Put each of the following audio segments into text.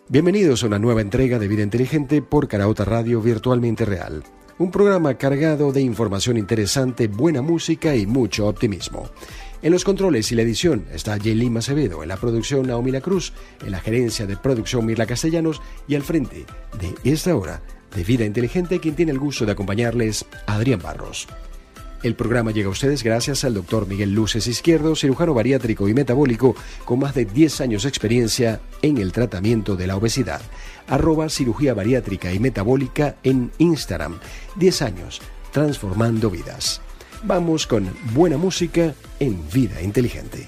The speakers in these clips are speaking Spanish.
Bienvenidos a una nueva entrega de Vida Inteligente por Caraota Radio Virtualmente Real. Un programa cargado de información interesante, buena música y mucho optimismo. En los controles y la edición está Yelima Acevedo, en la producción Naomi La Cruz, en la gerencia de producción Mirla Castellanos y al frente de esta hora de Vida Inteligente, quien tiene el gusto de acompañarles, Adrián Barros. El programa llega a ustedes gracias al Dr. Miguel Luces Izquierdo, cirujano bariátrico y metabólico con más de 10 años de experiencia en el tratamiento de la obesidad. @cirugía bariátrica y metabólica en Instagram. 10 años transformando vidas. Vamos con buena música en Vida Inteligente.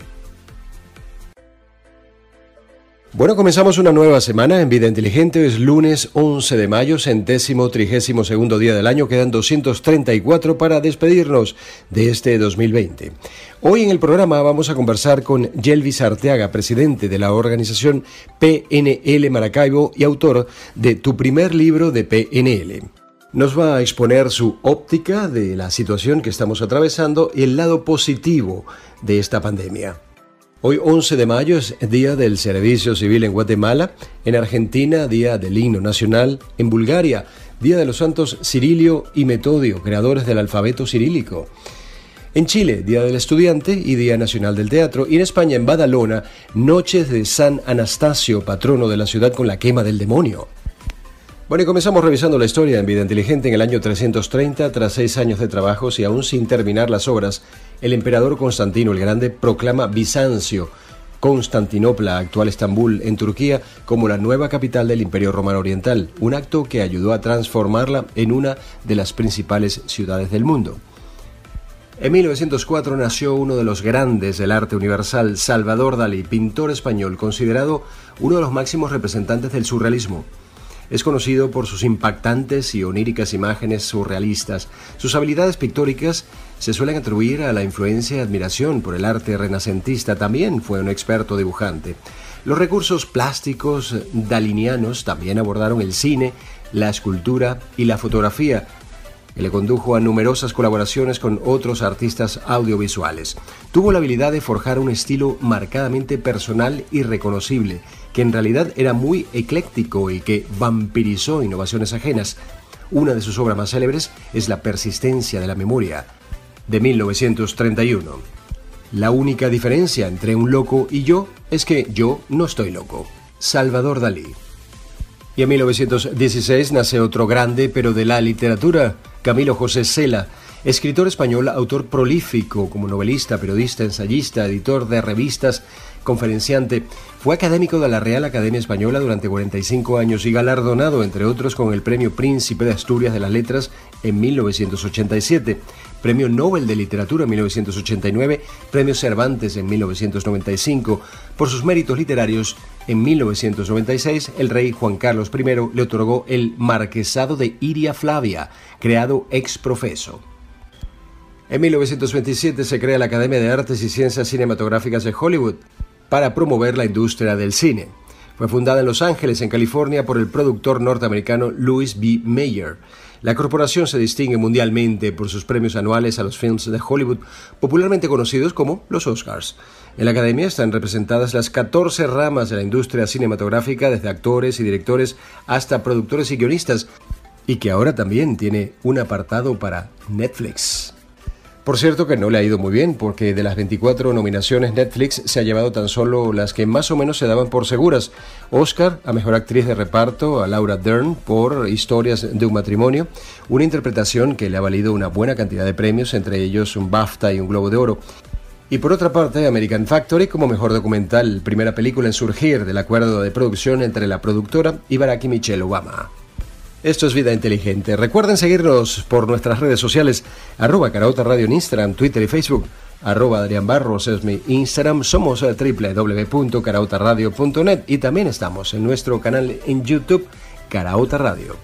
Bueno, comenzamos una nueva semana en Vida Inteligente. Es lunes 11 de mayo, 132º día del año. Quedan 234 para despedirnos de este 2020. Hoy en el programa vamos a conversar con Yelvis Arteaga, presidente de la organización PNL Maracaibo y autor de Tu primer libro de PNL. Nos va a exponer su óptica de la situación que estamos atravesando y el lado positivo de esta pandemia. Hoy 11 de mayo es Día del Servicio Civil en Guatemala, en Argentina Día del Himno Nacional, en Bulgaria Día de los Santos Cirilio y Metodio, creadores del alfabeto cirílico, en Chile Día del Estudiante y Día Nacional del Teatro, y en España, en Badalona, Noches de San Anastasio, patrono de la ciudad con la quema del demonio. Bueno, y comenzamos revisando la historia en Vida Inteligente. En el año 330, tras 6 años de trabajos y aún sin terminar las obras, el emperador Constantino el Grande proclama Bizancio, Constantinopla, actual Estambul, en Turquía, como la nueva capital del Imperio Romano Oriental, un acto que ayudó a transformarla en una de las principales ciudades del mundo. En 1904 nació uno de los grandes del arte universal, Salvador Dalí, pintor español, considerado uno de los máximos representantes del surrealismo. Es conocido por sus impactantes y oníricas imágenes surrealistas. Sus habilidades pictóricas se suelen atribuir a la influencia y admiración por el arte renacentista. También fue un experto dibujante. Los recursos plásticos dalinianos también abordaron el cine, la escultura y la fotografía, que le condujo a numerosas colaboraciones con otros artistas audiovisuales. Tuvo la habilidad de forjar un estilo marcadamente personal y reconocible, que en realidad era muy ecléctico y que vampirizó innovaciones ajenas. Una de sus obras más célebres es La persistencia de la memoria, de 1931. La única diferencia entre un loco y yo es que yo no estoy loco. Salvador Dalí. Y en 1916 nace otro grande, pero de la literatura, Camilo José Cela, escritor español, autor prolífico como novelista, periodista, ensayista, editor de revistas, conferenciante. Fue académico de la Real Academia Española durante 45 años y galardonado, entre otros, con el Premio Príncipe de Asturias de las Letras en 1987, Premio Nobel de Literatura en 1989, Premio Cervantes en 1995. Por sus méritos literarios, en 1996, el rey Juan Carlos I le otorgó el Marquesado de Iria Flavia, creado ex profeso. En 1927 se crea la Academia de Artes y Ciencias Cinematográficas de Hollywood para promover la industria del cine. Fue fundada en Los Ángeles, en California, por el productor norteamericano Louis B. Mayer. La corporación se distingue mundialmente por sus premios anuales a los films de Hollywood, popularmente conocidos como los Oscars. En la Academia están representadas las 14 ramas de la industria cinematográfica, desde actores y directores hasta productores y guionistas, y que ahora también tiene un apartado para Netflix. Por cierto que no le ha ido muy bien, porque de las 24 nominaciones Netflix se ha llevado tan solo las que más o menos se daban por seguras. Oscar a Mejor Actriz de Reparto a Laura Dern por Historias de un Matrimonio, una interpretación que le ha valido una buena cantidad de premios, entre ellos un BAFTA y un Globo de Oro. Y por otra parte, American Factory como Mejor Documental, primera película en surgir del acuerdo de producción entre la productora y Barack y Michelle Obama. Esto es Vida Inteligente. Recuerden seguirnos por nuestras redes sociales, @Caraota Radio en Instagram, Twitter y Facebook, @Adrián Barros es mi Instagram. Somos www.caraotaradio.net y también estamos en nuestro canal en YouTube, Caraota Radio.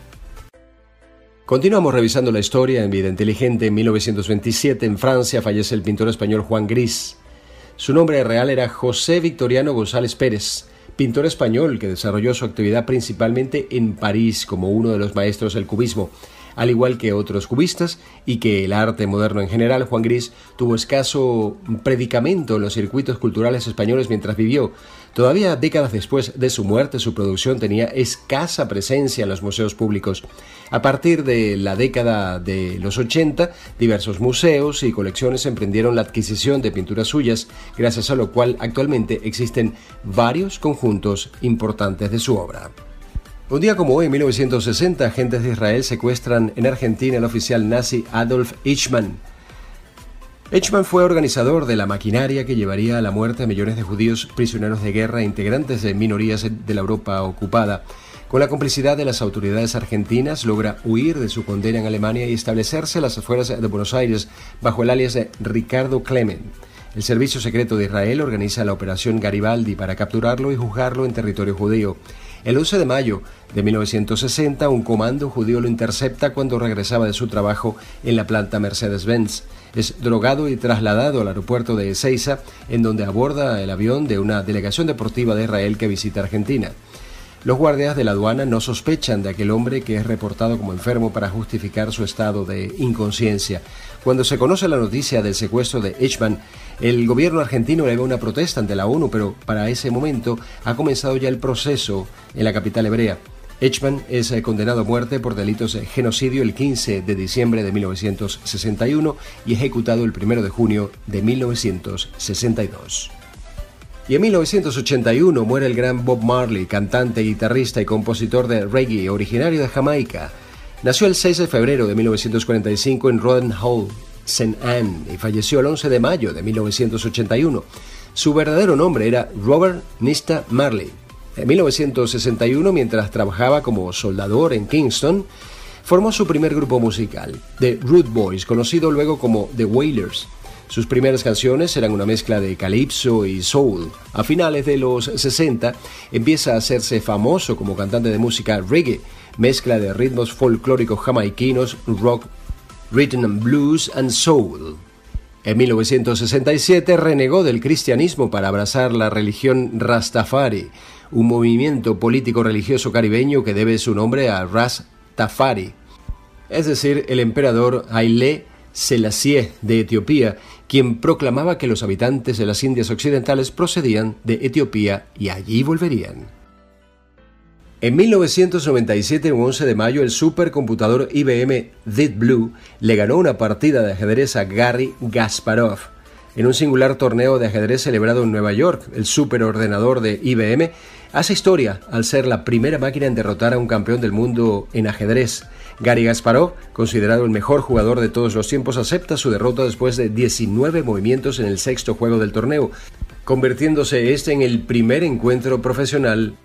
Continuamos revisando la historia en Vida Inteligente. En 1927, en Francia, fallece el pintor español Juan Gris. Su nombre real era José Victoriano González Pérez, pintor español que desarrolló su actividad principalmente en París como uno de los maestros del cubismo. Al igual que otros cubistas y que el arte moderno en general, Juan Gris tuvo escaso predicamento en los circuitos culturales españoles mientras vivió. Todavía décadas después de su muerte, su producción tenía escasa presencia en los museos públicos. A partir de la década de los 80, diversos museos y colecciones emprendieron la adquisición de pinturas suyas, gracias a lo cual actualmente existen varios conjuntos importantes de su obra. Un día como hoy, en 1960, agentes de Israel secuestran en Argentina al oficial nazi Adolf Eichmann. Eichmann fue organizador de la maquinaria que llevaría a la muerte a millones de judíos prisioneros de guerra e integrantes de minorías de la Europa ocupada. Con la complicidad de las autoridades argentinas, logra huir de su condena en Alemania y establecerse a las afueras de Buenos Aires bajo el alias de Ricardo Klement. El Servicio Secreto de Israel organiza la Operación Garibaldi para capturarlo y juzgarlo en territorio judío. El 11 de mayo de 1960, un comando judío lo intercepta cuando regresaba de su trabajo en la planta Mercedes-Benz. Es drogado y trasladado al aeropuerto de Ezeiza, en donde aborda el avión de una delegación deportiva de Israel que visita Argentina. Los guardias de la aduana no sospechan de aquel hombre, que es reportado como enfermo para justificar su estado de inconsciencia. Cuando se conoce la noticia del secuestro de Eichmann, el gobierno argentino eleva una protesta ante la ONU, pero para ese momento ha comenzado ya el proceso en la capital hebrea. Eichmann es condenado a muerte por delitos de genocidio el 15 de diciembre de 1961 y ejecutado el 1 de junio de 1962. Y en 1981 muere el gran Bob Marley, cantante, guitarrista y compositor de reggae originario de Jamaica. Nació el 6 de febrero de 1945 en Roden Hall, St. Anne, y falleció el 11 de mayo de 1981. Su verdadero nombre era Robert Nesta Marley. En 1961, mientras trabajaba como soldador en Kingston, formó su primer grupo musical, The Rude Boys, conocido luego como The Wailers. Sus primeras canciones eran una mezcla de calipso y soul. A finales de los 60 empieza a hacerse famoso como cantante de música reggae, mezcla de ritmos folclóricos jamaiquinos, rock, rhythm and blues and soul. En 1967 renegó del cristianismo para abrazar la religión Rastafari, un movimiento político-religioso caribeño que debe su nombre a Ras Tafari, es decir, el emperador Haile Selassie de Etiopía, quien proclamaba que los habitantes de las Indias Occidentales procedían de Etiopía y allí volverían. En 1997, un 11 de mayo, el supercomputador IBM Deep Blue le ganó una partida de ajedrez a Garry Kasparov. En un singular torneo de ajedrez celebrado en Nueva York, el superordenador de IBM hace historia al ser la primera máquina en derrotar a un campeón del mundo en ajedrez. Garry Kasparov, considerado el mejor jugador de todos los tiempos, acepta su derrota después de 19 movimientos en el sexto juego del torneo, convirtiéndose este en el primer encuentro profesional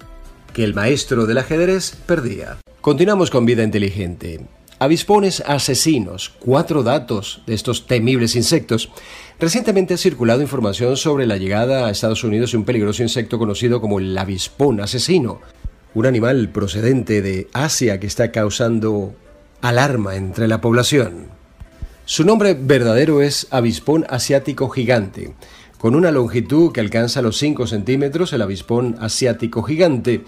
que el maestro del ajedrez perdía. Continuamos con Vida Inteligente. Avispones asesinos, 4 datos de estos temibles insectos. Recientemente ha circulado información sobre la llegada a Estados Unidos de un peligroso insecto conocido como el avispón asesino, un animal procedente de Asia que está causando alarma entre la población. Su nombre verdadero es avispón asiático gigante. Con una longitud que alcanza los 5 centímetros, el avispón asiático gigante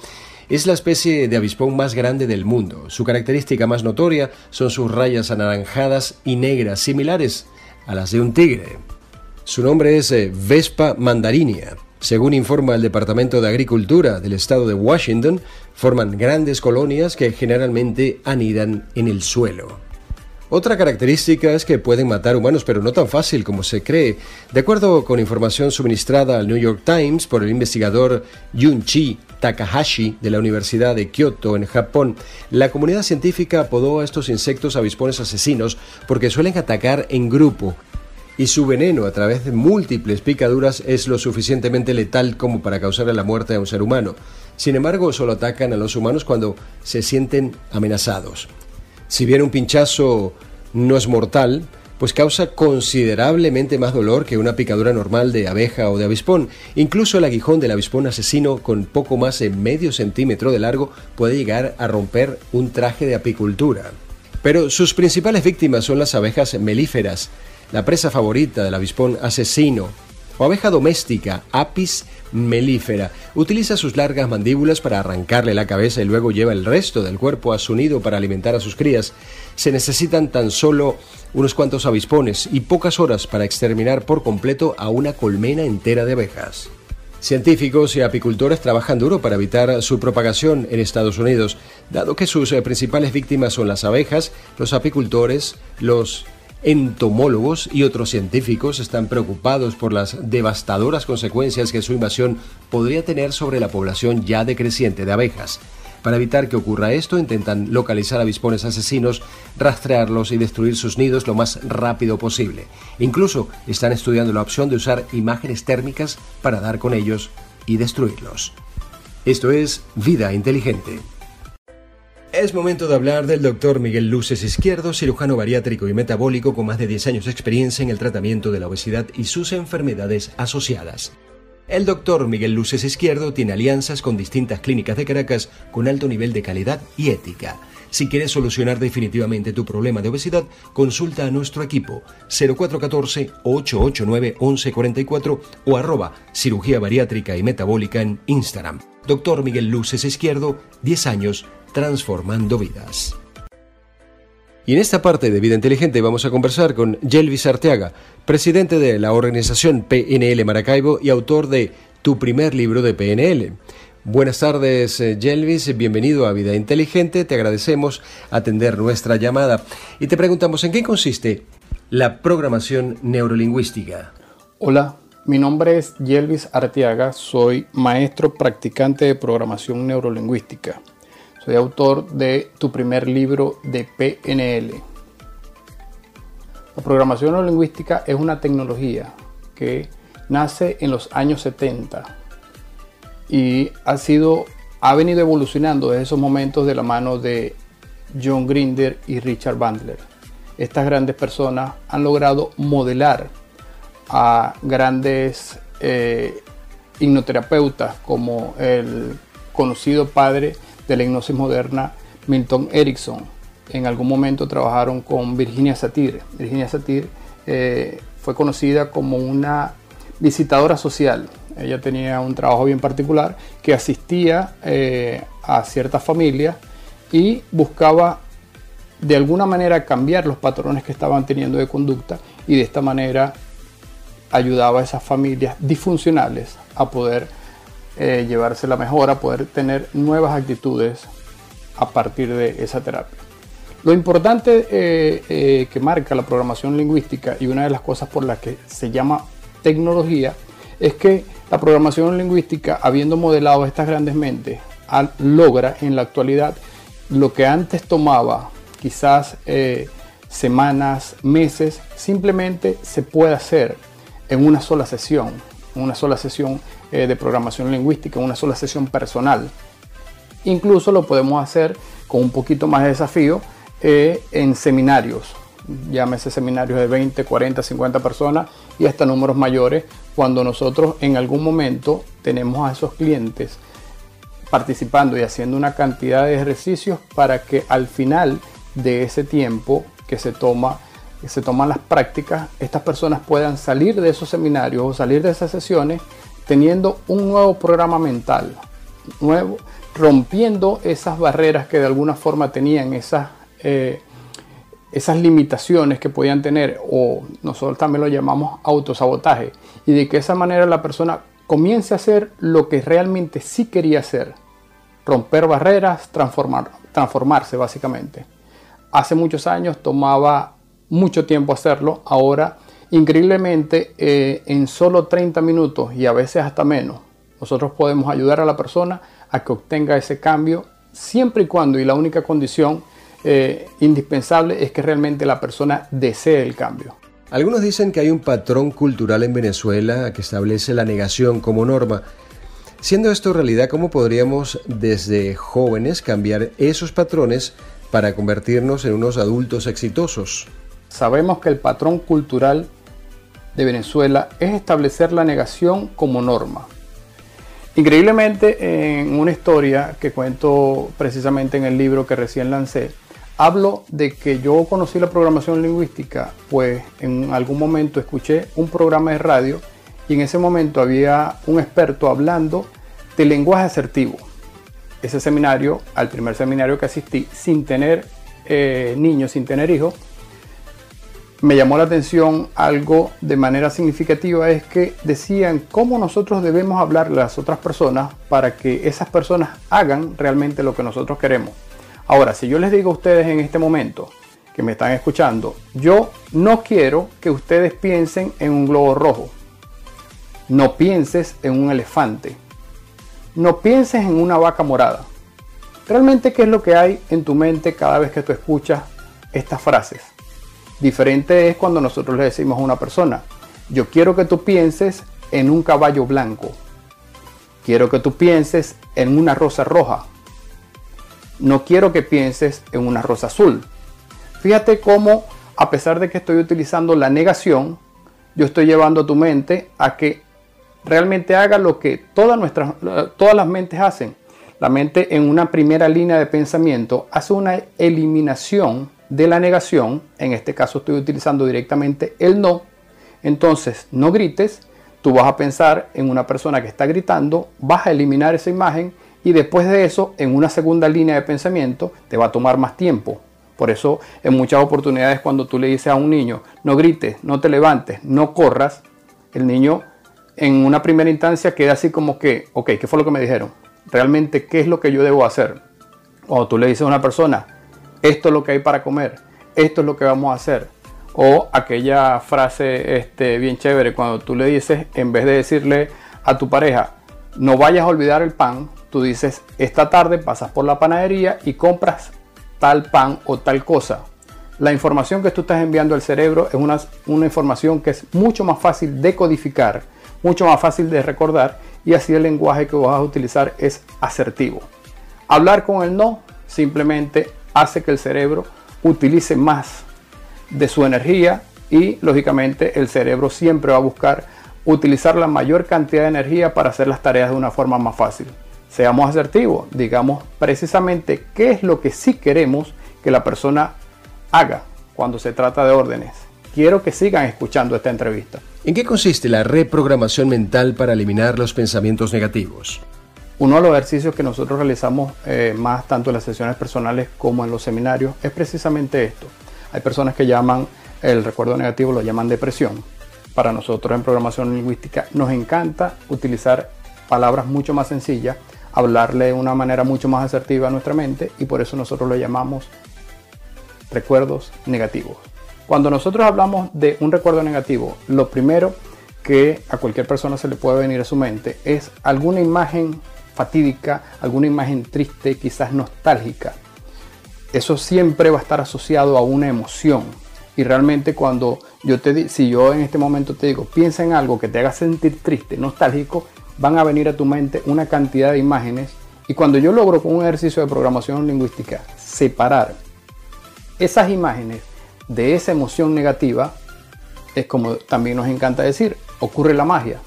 es la especie de avispón más grande del mundo. Su característica más notoria son sus rayas anaranjadas y negras, similares a las de un tigre. Su nombre es Vespa mandarinia. Según informa el Departamento de Agricultura del estado de Washington, forman grandes colonias que generalmente anidan en el suelo. Otra característica es que pueden matar humanos, pero no tan fácil como se cree. De acuerdo con información suministrada al New York Times por el investigador Junichi Takahashi de la Universidad de Kyoto en Japón, la comunidad científica apodó a estos insectos avispones asesinos porque suelen atacar en grupo, y su veneno a través de múltiples picaduras es lo suficientemente letal como para causarle la muerte a un ser humano. Sin embargo, solo atacan a los humanos cuando se sienten amenazados. Si bien un pinchazo no es mortal, pues causa considerablemente más dolor que una picadura normal de abeja o de avispón. Incluso el aguijón del avispón asesino, con poco más de medio centímetro de largo, puede llegar a romper un traje de apicultura. Pero sus principales víctimas son las abejas melíferas, la presa favorita del avispón asesino, o abeja doméstica, Apis mellifera. Utiliza sus largas mandíbulas para arrancarle la cabeza y luego lleva el resto del cuerpo a su nido para alimentar a sus crías. Se necesitan tan solo unos cuantos avispones y pocas horas para exterminar por completo a una colmena entera de abejas. Científicos y apicultores trabajan duro para evitar su propagación en Estados Unidos, dado que sus principales víctimas son las abejas. Los apicultores, los entomólogos y otros científicos están preocupados por las devastadoras consecuencias que su invasión podría tener sobre la población ya decreciente de abejas. Para evitar que ocurra esto, intentan localizar avispones asesinos, rastrearlos y destruir sus nidos lo más rápido posible. Incluso están estudiando la opción de usar imágenes térmicas para dar con ellos y destruirlos. Esto es Vida Inteligente. Es momento de hablar del Dr. Miguel Luces Izquierdo, cirujano bariátrico y metabólico con más de 10 años de experiencia en el tratamiento de la obesidad y sus enfermedades asociadas. El Dr. Miguel Luces Izquierdo tiene alianzas con distintas clínicas de Caracas con alto nivel de calidad y ética. Si quieres solucionar definitivamente tu problema de obesidad, consulta a nuestro equipo 0414-889-1144 o @cirugía bariátrica y metabólica en Instagram. Dr. Miguel Luces Izquierdo, 10 años transformando vidas. Y en esta parte de Vida Inteligente vamos a conversar con Yelvis Arteaga, presidente de la organización PNL Maracaibo y autor de Tu primer libro de PNL. Buenas tardes, Yelvis, bienvenido a Vida Inteligente, te agradecemos atender nuestra llamada y te preguntamos, ¿en qué consiste la programación neurolingüística? Hola, mi nombre es Yelvis Arteaga, soy maestro practicante de programación neurolingüística. Soy autor de Tu primer libro de PNL. La programación neurolingüística es una tecnología que nace en los años 70 y ha venido evolucionando desde esos momentos de la mano de John Grinder y Richard Bandler. Estas grandes personas han logrado modelar a grandes hipnoterapeutas como el conocido padre de la hipnosis moderna, Milton Erickson. En algún momento trabajaron con Virginia Satir. Virginia Satir fue conocida como una visitadora social. Ella tenía un trabajo bien particular que asistía a ciertas familias y buscaba de alguna manera cambiar los patrones que estaban teniendo de conducta y de esta manera ayudaba a esas familias disfuncionales a poder llevarse la mejor, a poder tener nuevas actitudes a partir de esa terapia. Lo importante que marca la programación lingüística y una de las cosas por las que se llama tecnología es que la programación lingüística, habiendo modelado estas grandes mentes, logra en la actualidad lo que antes tomaba quizás semanas, meses, simplemente se puede hacer en una sola sesión de programación lingüística, una sola sesión personal. Incluso lo podemos hacer con un poquito más de desafío en seminarios, llámese seminarios de 20, 40, 50 personas y hasta números mayores, cuando nosotros en algún momento tenemos a esos clientes participando y haciendo una cantidad de ejercicios para que al final de ese tiempo que se toman las prácticas, estas personas puedan salir de esos seminarios o salir de esas sesiones teniendo un nuevo programa mental, nuevo, rompiendo esas barreras que de alguna forma tenían, esas limitaciones que podían tener, o nosotros también lo llamamos autosabotaje, y de que de esa manera la persona comience a hacer lo que realmente sí quería hacer, romper barreras, transformarse básicamente. Hace muchos años tomaba mucho tiempo hacerlo, ahora increíblemente en solo 30 minutos y a veces hasta menos, nosotros podemos ayudar a la persona a que obtenga ese cambio siempre y cuando, y la única condición indispensable es que realmente la persona desee el cambio. Algunos dicen que hay un patrón cultural en Venezuela que establece la negación como norma. Siendo esto realidad, ¿cómo podríamos desde jóvenes cambiar esos patrones para convertirnos en unos adultos exitosos? Sabemos que el patrón cultural de Venezuela es establecer la negación como norma. Increíblemente, en una historia que cuento precisamente en el libro que recién lancé, hablo de que yo conocí la programación lingüística, pues en algún momento escuché un programa de radio y en ese momento había un experto hablando de lenguaje asertivo. Ese seminario, al primer seminario que asistí, sin tener niños, sin tener hijos, me llamó la atención algo de manera significativa, es que decían cómo nosotros debemos hablarle a las otras personas para que esas personas hagan realmente lo que nosotros queremos. Ahora, si yo les digo a ustedes en este momento que me están escuchando, yo no quiero que ustedes piensen en un globo rojo, no pienses en un elefante, no pienses en una vaca morada. Realmente, ¿qué es lo que hay en tu mente cada vez que tú escuchas estas frases? Diferente es cuando nosotros le decimos a una persona: yo quiero que tú pienses en un caballo blanco, quiero que tú pienses en una rosa roja, no quiero que pienses en una rosa azul. Fíjate cómo, a pesar de que estoy utilizando la negación, yo estoy llevando a tu mente a que realmente haga lo que todas las mentes hacen. La mente, en una primera línea de pensamiento, hace una eliminación de la negación. En este caso estoy utilizando directamente el no. Entonces, no grites. Tú vas a pensar en una persona que está gritando, vas a eliminar esa imagen y después de eso, en una segunda línea de pensamiento, te va a tomar más tiempo. Por eso, en muchas oportunidades, cuando tú le dices a un niño: no grites, no te levantes, no corras, el niño en una primera instancia queda así como que, ok, ¿qué fue lo que me dijeron? Realmente, ¿qué es lo que yo debo hacer? Cuando tú le dices a una persona: esto es lo que hay para comer, esto es lo que vamos a hacer. O aquella frase bien chévere, cuando tú le dices, en vez de decirle a tu pareja: no vayas a olvidar el pan, tú dices: esta tarde pasas por la panadería y compras tal pan o tal cosa. La información que tú estás enviando al cerebro es una información que es mucho más fácil de codificar, mucho más fácil de recordar, y así el lenguaje que vas a utilizar es asertivo. Hablar con el no simplemente hace que el cerebro utilice más de su energía y, lógicamente, el cerebro siempre va a buscar utilizar la mayor cantidad de energía para hacer las tareas de una forma más fácil. Seamos asertivos, digamos precisamente qué es lo que sí queremos que la persona haga cuando se trata de órdenes. Quiero que sigan escuchando esta entrevista. ¿En qué consiste la reprogramación mental para eliminar los pensamientos negativos? Uno de los ejercicios que nosotros realizamos más tanto en las sesiones personales como en los seminarios es precisamente esto. Hay personas que llaman el recuerdo negativo, lo llaman depresión. Para nosotros en programación lingüística nos encanta utilizar palabras mucho más sencillas, hablarle de una manera mucho más asertiva a nuestra mente, y por eso nosotros lo llamamos recuerdos negativos. Cuando nosotros hablamos de un recuerdo negativo, lo primero que a cualquier persona se le puede venir a su mente es alguna imagen fatídica, alguna imagen triste, quizás nostálgica. Eso siempre va a estar asociado a una emoción. Y realmente cuando si yo en este momento te digo, piensa en algo que te haga sentir triste, nostálgico, van a venir a tu mente una cantidad de imágenes. Y cuando yo logro con un ejercicio de programación lingüística separar esas imágenes de esa emoción negativa, es como también nos encanta decir, ocurre la magia.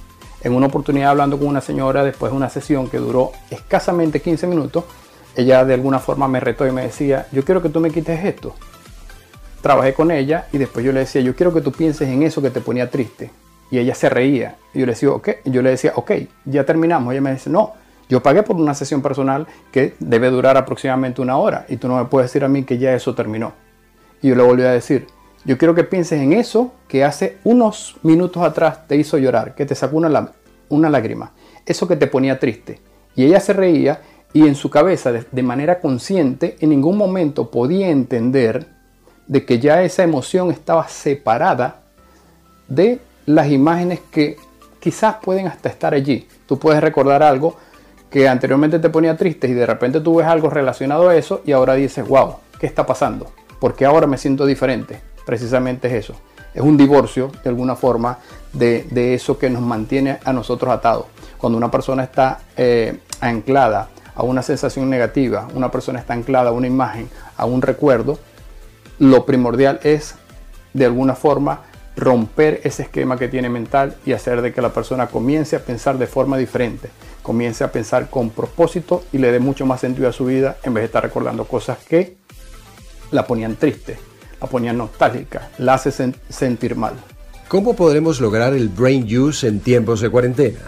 En una oportunidad, hablando con una señora después de una sesión que duró escasamente 15 minutos, ella de alguna forma me retó y me decía: yo quiero que tú me quites esto. Trabajé con ella y después yo le decía: yo quiero que tú pienses en eso que te ponía triste. Y ella se reía. Y yo le decía, ok, ya terminamos. Ella me dice: no, yo pagué por una sesión personal que debe durar aproximadamente 1 hora y tú no me puedes decir a mí que ya eso terminó. Y yo le volví a decir: yo quiero que pienses en eso que hace unos minutos atrás te hizo llorar, que te sacó una lágrima, eso que te ponía triste. Y ella se reía y en su cabeza, de manera consciente, en ningún momento podía entender de que ya esa emoción estaba separada de las imágenes que quizás pueden hasta estar allí. Tú puedes recordar algo que anteriormente te ponía triste y de repente tú ves algo relacionado a eso y ahora dices: wow, ¿qué está pasando? Porque ahora me siento diferente. Precisamente es eso. Es un divorcio, de alguna forma, de eso que nos mantiene a nosotros atados. Cuando una persona está anclada a una sensación negativa, una persona está anclada a una imagen, a un recuerdo, lo primordial es, de alguna forma, romper ese esquema que tiene mental y hacer de que la persona comience a pensar de forma diferente, comience a pensar con propósito y le dé mucho más sentido a su vida, en vez de estar recordando cosas que la ponían triste, la ponían nostálgica, la hace sentir mal. ¿Cómo podremos lograr el brain use en tiempos de cuarentena?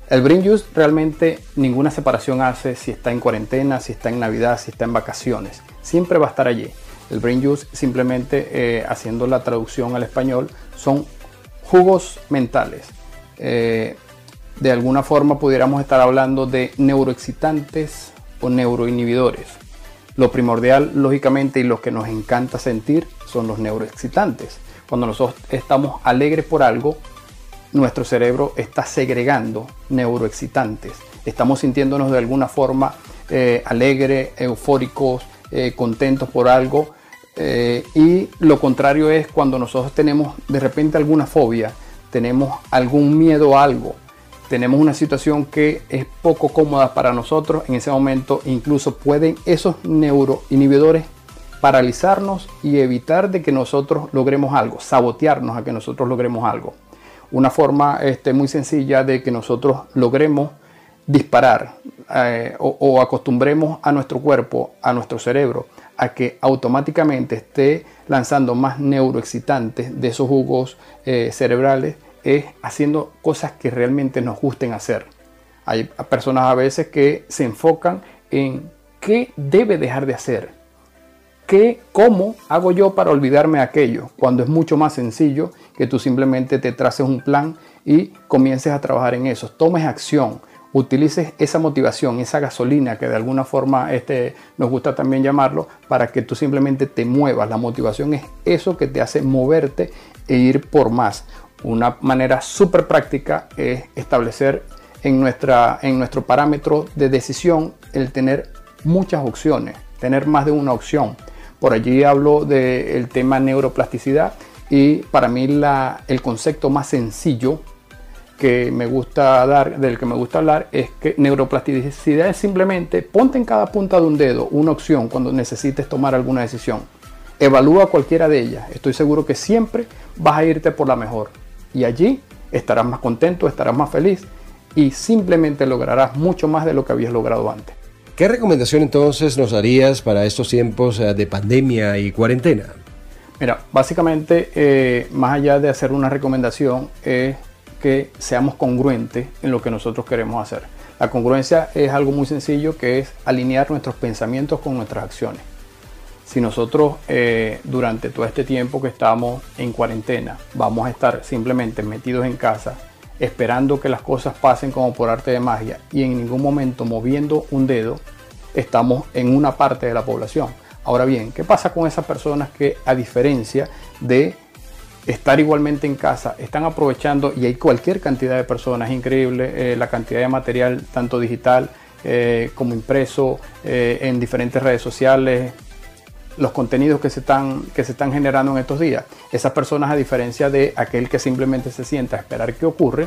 El brain use realmente ninguna separación hace si está en cuarentena, si está en Navidad, si está en vacaciones. Siempre va a estar allí. El brain juice, simplemente haciendo la traducción al español, son jugos mentales. De alguna forma pudiéramos estar hablando de neuroexcitantes o neuroinhibidores. Lo primordial, lógicamente, y lo que nos encanta sentir son los neuroexcitantes. Cuando nosotros estamos alegres por algo, nuestro cerebro está segregando neuroexcitantes. Estamos sintiéndonos de alguna forma alegres, eufóricos, contentos por algo. Y lo contrario es cuando nosotros tenemos de repente alguna fobia, tenemos algún miedo a algo, tenemos una situación que es poco cómoda para nosotros. En ese momento incluso pueden esos neuroinhibidores paralizarnos y evitar de que nosotros logremos algo, sabotearnos a que nosotros logremos algo. Una forma muy sencilla de que nosotros logremos disparar o acostumbremos a nuestro cuerpo, a nuestro cerebro, a que automáticamente esté lanzando más neuroexcitantes de esos jugos cerebrales, es haciendo cosas que realmente nos gusten hacer. Hay personas a veces que se enfocan en qué debe dejar de hacer, cómo hago yo para olvidarme de aquello, cuando es mucho más sencillo que tú simplemente te traces un plan y comiences a trabajar en eso, tomes acción, utilices esa motivación, esa gasolina que de alguna forma nos gusta también llamarlo, para que tú simplemente te muevas. La motivación es eso que te hace moverte e ir por más. Una manera súper práctica es establecer en nuestro parámetro de decisión el tener muchas opciones, tener más de una opción. Por allí hablo del tema neuroplasticidad y para mí el concepto más sencillo que me gusta dar, del que me gusta hablar, es que neuroplasticidad es simplemente ponte en cada punta de un dedo una opción cuando necesites tomar alguna decisión. Evalúa cualquiera de ellas. Estoy seguro que siempre vas a irte por la mejor. Y allí estarás más contento, estarás más feliz y simplemente lograrás mucho más de lo que habías logrado antes. ¿Qué recomendación entonces nos harías para estos tiempos de pandemia y cuarentena? Mira, básicamente, más allá de hacer una recomendación, es que seamos congruentes en lo que nosotros queremos hacer. La congruencia es algo muy sencillo, que es alinear nuestros pensamientos con nuestras acciones. Si nosotros durante todo este tiempo que estamos en cuarentena vamos a estar simplemente metidos en casa esperando que las cosas pasen como por arte de magia y en ningún momento moviendo un dedo, estamos en una parte de la población. Ahora bien, ¿qué pasa con esas personas que, a diferencia de estar igualmente en casa, están aprovechando? Y hay cualquier cantidad de personas, es increíble la cantidad de material, tanto digital como impreso, en diferentes redes sociales, los contenidos que se están generando en estos días. Esas personas, a diferencia de aquel que simplemente se sienta a esperar qué ocurre,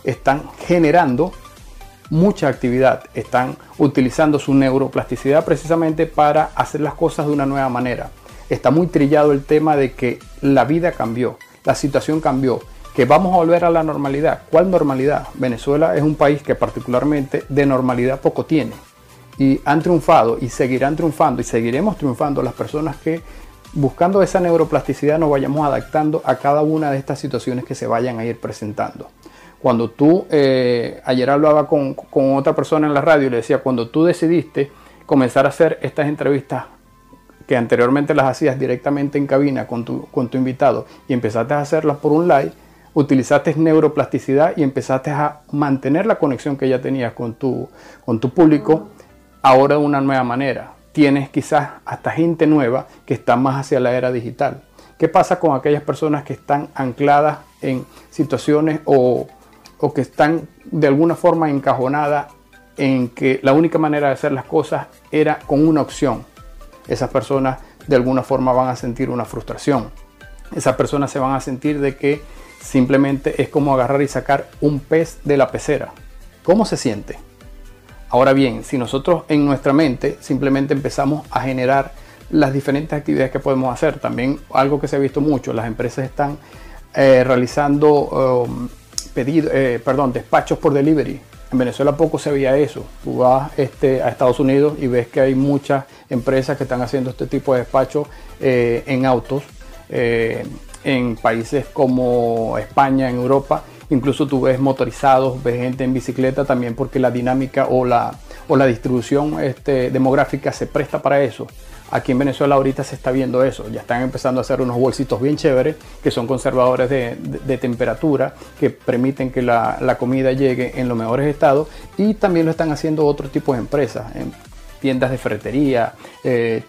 están generando mucha actividad, están utilizando su neuroplasticidad precisamente para hacer las cosas de una nueva manera. Está muy trillado el tema de que la vida cambió, la situación cambió, que vamos a volver a la normalidad. ¿Cuál normalidad? Venezuela es un país que particularmente de normalidad poco tiene. Y han triunfado y seguirán triunfando y seguiremos triunfando las personas que, buscando esa neuroplasticidad, nos vayamos adaptando a cada una de estas situaciones que se vayan a ir presentando. Cuando tú, ayer hablaba con otra persona en la radio y le decía, cuando tú decidiste comenzar a hacer estas entrevistas que anteriormente las hacías directamente en cabina con tu invitado y empezaste a hacerlas por un live, utilizaste neuroplasticidad y empezaste a mantener la conexión que ya tenías con tu público, ahora de una nueva manera. Tienes quizás hasta gente nueva que está más hacia la era digital. ¿Qué pasa con aquellas personas que están ancladas en situaciones o que están de alguna forma encajonadas en que la única manera de hacer las cosas era con una opción? Esas personas de alguna forma van a sentir una frustración. Esas personas se van a sentir de que simplemente es como agarrar y sacar un pez de la pecera. ¿Cómo se siente? Ahora bien, si nosotros en nuestra mente simplemente empezamos a generar las diferentes actividades que podemos hacer, también algo que se ha visto mucho, las empresas están realizando despachos por delivery. En Venezuela poco se veía eso. Tú vas a Estados Unidos y ves que hay muchas empresas que están haciendo este tipo de despachos en autos, en países como España, en Europa, incluso tú ves motorizados, ves gente en bicicleta también, porque la dinámica o la distribución demográfica se presta para eso. Aquí en Venezuela ahorita se está viendo eso, ya están empezando a hacer unos bolsitos bien chéveres que son conservadores de temperatura, que permiten que la comida llegue en los mejores estados, y también lo están haciendo otro tipo de empresas, tiendas de ferretería,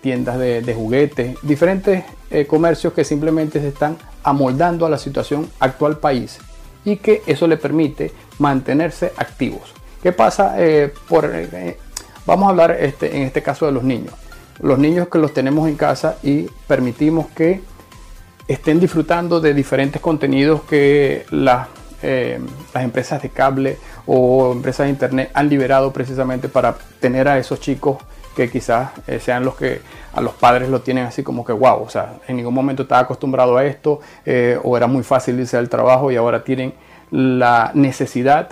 tiendas de juguetes, diferentes comercios que simplemente se están amoldando a la situación actual país, y que eso le permite mantenerse activos. ¿Qué pasa? Vamos a hablar en este caso de los niños. Los niños que los tenemos en casa y permitimos que estén disfrutando de diferentes contenidos que las empresas de cable o empresas de internet han liberado precisamente para tener a esos chicos que quizás sean los que a los padres lo tienen así como que wow, o sea, en ningún momento estaba acostumbrado a esto, o era muy fácil irse al trabajo, y ahora tienen la necesidad,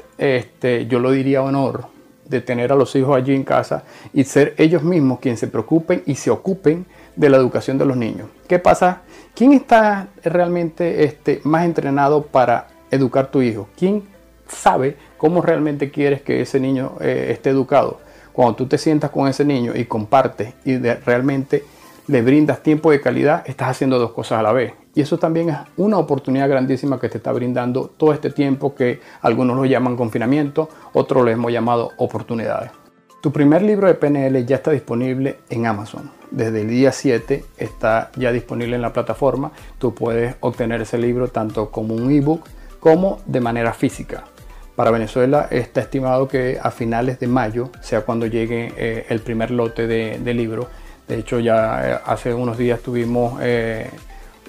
yo lo diría honor, de tener a los hijos allí en casa y ser ellos mismos quienes se preocupen y se ocupen de la educación de los niños. ¿Qué pasa? ¿Quién está realmente más entrenado para educar a tu hijo? ¿Quién sabe cómo realmente quieres que ese niño esté educado? Cuando tú te sientas con ese niño y compartes y realmente le brindas tiempo de calidad, estás haciendo dos cosas a la vez. Y eso también es una oportunidad grandísima que te está brindando todo este tiempo, que algunos lo llaman confinamiento, otros lo hemos llamado oportunidades. Tu primer libro de PNL ya está disponible en Amazon. Desde el día 7 está ya disponible en la plataforma. Tú puedes obtener ese libro tanto como un ebook como de manera física. Para Venezuela está estimado que a finales de mayo sea cuando llegue el primer lote de libro. De hecho, ya hace unos días tuvimos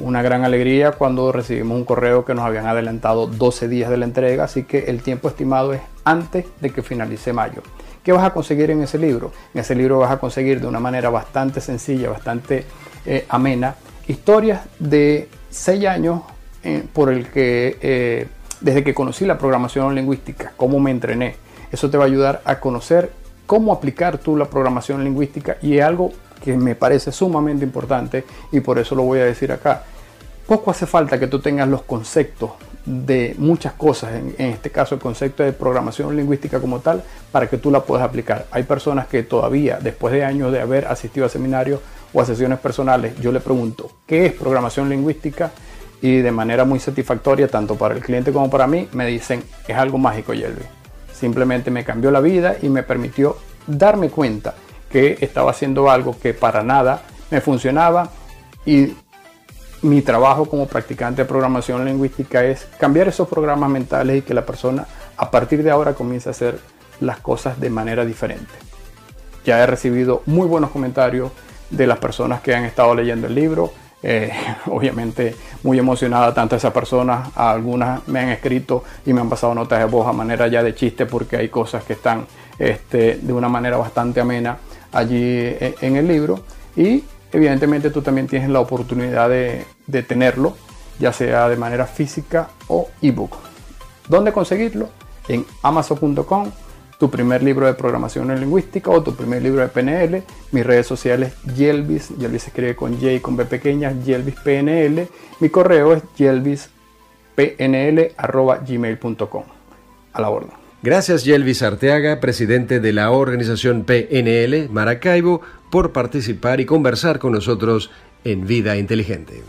una gran alegría cuando recibimos un correo que nos habían adelantado 12 días de la entrega, así que el tiempo estimado es antes de que finalice mayo. ¿Qué vas a conseguir en ese libro? En ese libro vas a conseguir de una manera bastante sencilla, bastante amena, historias de 6 años por el que desde que conocí la programación lingüística, cómo me entrené. Eso te va a ayudar a conocer cómo aplicar tú la programación lingüística, y es algo que me parece sumamente importante, y por eso lo voy a decir acá. Poco hace falta que tú tengas los conceptos de muchas cosas, en este caso el concepto de programación lingüística como tal, para que tú la puedas aplicar. Hay personas que todavía, después de años de haber asistido a seminarios o a sesiones personales, yo le pregunto, ¿qué es programación lingüística? Y de manera muy satisfactoria, tanto para el cliente como para mí, me dicen, es algo mágico, Yelvis. Simplemente me cambió la vida y me permitió darme cuenta que estaba haciendo algo que para nada me funcionaba, y mi trabajo como practicante de programación lingüística es cambiar esos programas mentales y que la persona a partir de ahora comience a hacer las cosas de manera diferente. Ya he recibido muy buenos comentarios de las personas que han estado leyendo el libro. Obviamente muy emocionada tanto esas personas, algunas me han escrito y me han pasado notas de voz a manera ya de chiste, porque hay cosas que están de una manera bastante amena allí en el libro, y evidentemente tú también tienes la oportunidad de tenerlo, ya sea de manera física o ebook. ¿Dónde conseguirlo? En amazon.com, tu primer libro de programación lingüística o tu primer libro de PNL. Mis redes sociales, Yelvis se escribe con Y y con B pequeña, Yelvis PNL. Mi correo es yelvispnl@gmail.com. A la orden. Gracias, Yelvis Arteaga, presidente de la organización PNL Maracaibo, por participar y conversar con nosotros en Vida Inteligente.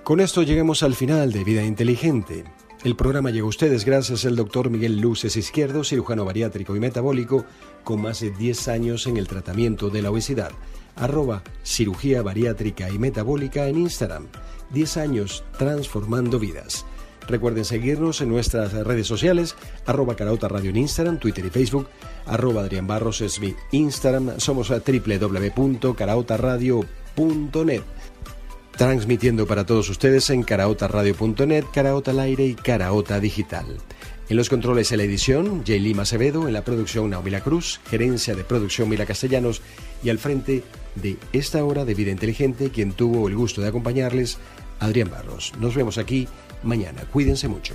Con esto llegamos al final de Vida Inteligente. El programa llegó a ustedes gracias al Dr. Miguel Luces Izquierdo, cirujano bariátrico y metabólico, con más de 10 años en el tratamiento de la obesidad. @cirugía bariátrica y metabólica en Instagram. 10 años transformando vidas. Recuerden seguirnos en nuestras redes sociales, @Carauta Radio en Instagram, Twitter y Facebook, @Adrián Barros es mi Instagram, somos a www.carautaradio.net. Transmitiendo para todos ustedes en caraotaradio.net, Caraota al aire y Caraota Digital. En los controles y la edición, J. Lima Acevedo, en la producción Naomi La Cruz, gerencia de producción Mila Castellanos, y al frente de esta hora de Vida Inteligente, quien tuvo el gusto de acompañarles, Adrián Barros. Nos vemos aquí mañana. Cuídense mucho.